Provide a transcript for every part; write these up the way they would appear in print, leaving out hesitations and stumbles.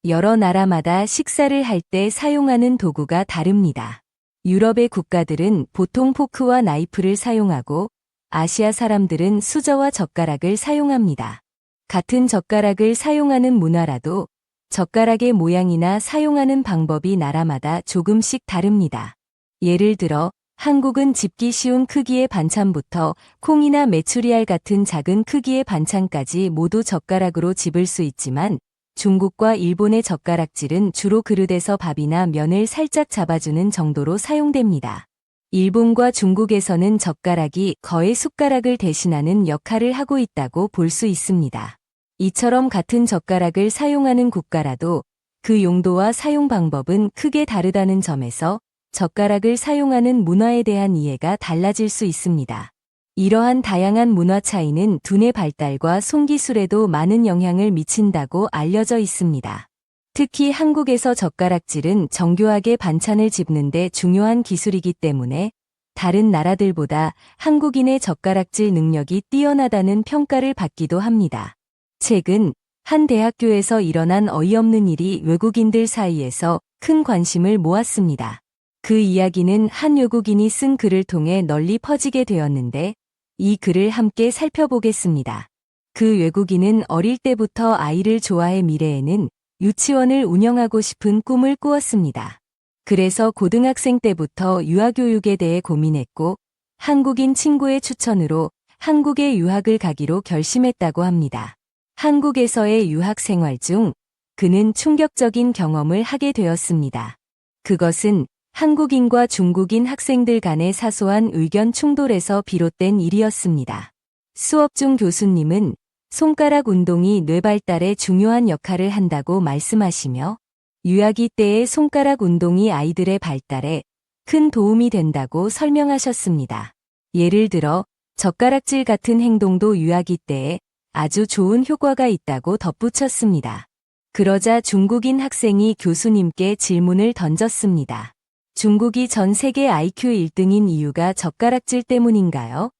여러 나라마다 식사를 할 때 사용하는 도구가 다릅니다. 유럽의 국가들은 보통 포크와 나이프를 사용하고 아시아 사람들은 수저와 젓가락을 사용합니다. 같은 젓가락을 사용하는 문화라도 젓가락의 모양이나 사용하는 방법이 나라마다 조금씩 다릅니다. 예를 들어 한국은 집기 쉬운 크기의 반찬부터 콩이나 메추리알 같은 작은 크기의 반찬까지 모두 젓가락으로 집을 수 있지만 중국과 일본의 젓가락질은 주로 그릇에서 밥이나 면을 살짝 잡아주는 정도로 사용됩니다. 일본과 중국에서는 젓가락이 거의 숟가락을 대신하는 역할을 하고 있다고 볼 수 있습니다. 이처럼 같은 젓가락을 사용하는 국가라도 그 용도와 사용 방법은 크게 다르다는 점에서 젓가락을 사용하는 문화에 대한 이해가 달라질 수 있습니다. 이러한 다양한 문화 차이는 두뇌 발달과 손기술에도 많은 영향을 미친다고 알려져 있습니다. 특히 한국에서 젓가락질은 정교하게 반찬을 집는 데 중요한 기술이기 때문에 다른 나라들보다 한국인의 젓가락질 능력이 뛰어나다는 평가를 받기도 합니다. 최근 한 대학교에서 일어난 어이없는 일이 외국인들 사이에서 큰 관심을 모았습니다. 그 이야기는 한 외국인이 쓴 글을 통해 널리 퍼지게 되었는데 이 글을 함께 살펴보겠습니다. 그 외국인은 어릴 때부터 아이를 좋아해 미래에는 유치원을 운영하고 싶은 꿈을 꾸었습니다. 그래서 고등학생 때부터 유아교육에 대해 고민했고 한국인 친구의 추천으로 한국에 유학을 가기로 결심했다고 합니다. 한국에서의 유학 생활 중 그는 충격적인 경험을 하게 되었습니다. 그것은 한국인과 중국인 학생들 간의 사소한 의견 충돌에서 비롯된 일이었습니다. 수업 중 교수님은 손가락 운동이 뇌 발달에 중요한 역할을 한다고 말씀하시며 유아기 때의 손가락 운동이 아이들의 발달에 큰 도움이 된다고 설명하셨습니다. 예를 들어 젓가락질 같은 행동도 유아기 때에 아주 좋은 효과가 있다고 덧붙였습니다. 그러자 중국인 학생이 교수님께 질문을 던졌습니다. 중국이 전 세계 IQ 1등인 이유가 젓가락질 때문인가요?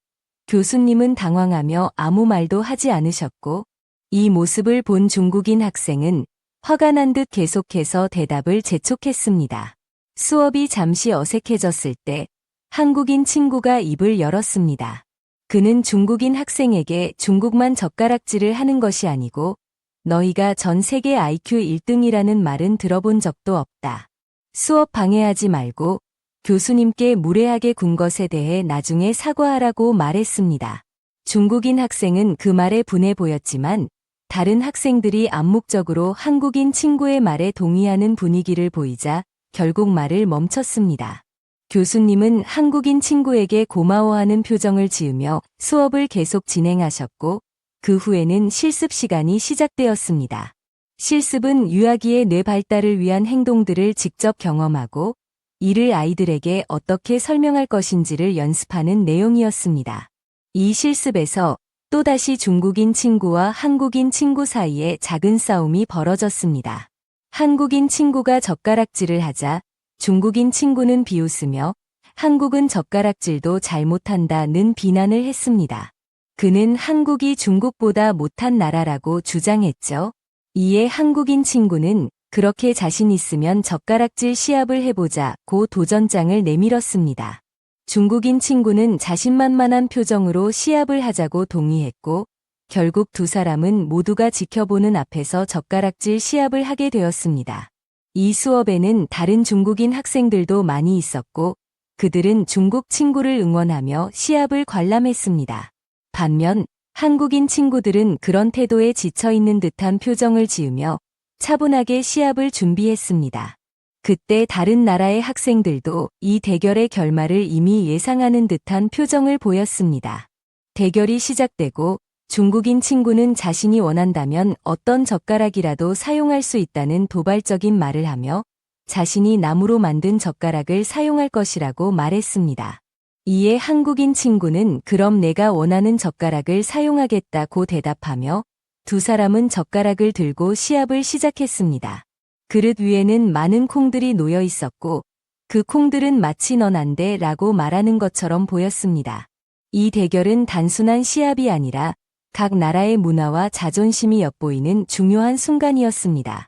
교수님은 당황하며 아무 말도 하지 않으셨고 이 모습을 본 중국인 학생은 화가 난 듯 계속해서 대답을 재촉했습니다. 수업이 잠시 어색해졌을 때 한국인 친구가 입을 열었습니다. 그는 중국인 학생에게 중국만 젓가락질을 하는 것이 아니고 너희가 전 세계 IQ 1등이라는 말은 들어본 적도 없다. 수업 방해하지 말고 교수님께 무례하게 군 것에 대해 나중에 사과하라고 말했습니다. 중국인 학생은 그 말에 분해 보였지만 다른 학생들이 암묵적으로 한국인 친구의 말에 동의하는 분위기를 보이자 결국 말을 멈췄습니다. 교수님은 한국인 친구에게 고마워하는 표정을 지으며 수업을 계속 진행하셨고 그 후에는 실습 시간이 시작되었습니다. 실습은 유아기의 뇌 발달을 위한 행동들을 직접 경험하고 이를 아이들에게 어떻게 설명할 것인지를 연습하는 내용이었습니다. 이 실습에서 또다시 중국인 친구와 한국인 친구 사이에 작은 싸움이 벌어졌습니다. 한국인 친구가 젓가락질을 하자 중국인 친구는 비웃으며 한국은 젓가락질도 잘못한다는 비난을 했습니다. 그는 한국이 중국보다 못한 나라라고 주장했죠. 이에 한국인 친구는 그렇게 자신 있으면 젓가락질 시합을 해보자고 도전장을 내밀었습니다. 중국인 친구는 자신만만한 표정으로 시합을 하자고 동의했고 결국 두 사람은 모두가 지켜보는 앞에서 젓가락질 시합을 하게 되었습니다. 이 수업에는 다른 중국인 학생들도 많이 있었고 그들은 중국 친구를 응원하며 시합을 관람했습니다. 반면 한국인 친구들은 그런 태도에 지쳐있는 듯한 표정을 지으며 차분하게 시합을 준비했습니다. 그때 다른 나라의 학생들도 이 대결의 결말을 이미 예상하는 듯한 표정을 보였습니다. 대결이 시작되고 중국인 친구는 자신이 원한다면 어떤 젓가락이라도 사용할 수 있다는 도발적인 말을 하며 자신이 나무로 만든 젓가락을 사용할 것이라고 말했습니다. 이에 한국인 친구는 그럼 내가 원하는 젓가락을 사용하겠다고 대답하며 두 사람은 젓가락을 들고 시합을 시작했습니다. 그릇 위에는 많은 콩들이 놓여 있었고 그 콩들은 마치 넌 안 돼 라고 말하는 것처럼 보였습니다. 이 대결은 단순한 시합이 아니라 각 나라의 문화와 자존심이 엿보이는 중요한 순간이었습니다.